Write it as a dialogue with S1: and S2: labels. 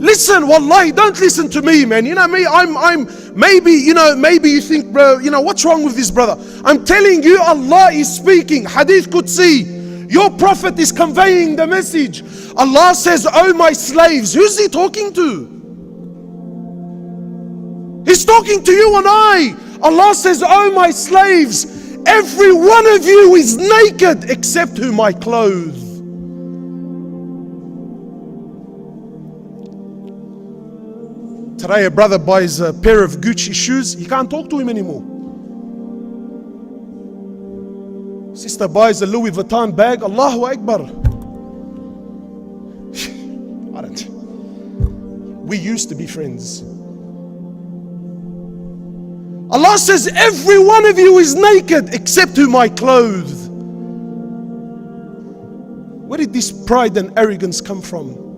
S1: Listen, wallahi, don't listen to me, man. You know me, maybe you think, bro, what's wrong with this brother? I'm telling you, Allah is speaking. Hadith Qudsi. Your prophet is conveying the message. Allah says, oh my slaves. Who's he talking to? He's talking to you and I. Allah says, oh my slaves, every one of you is naked except whom I clothe. Today a brother buys a pair of Gucci shoes, he can't talk to him anymore. Sister buys a Louis Vuitton bag, Allahu Akbar. We used to be friends. Allah says, every one of you is naked except whom I clothe. Where did this pride and arrogance come from?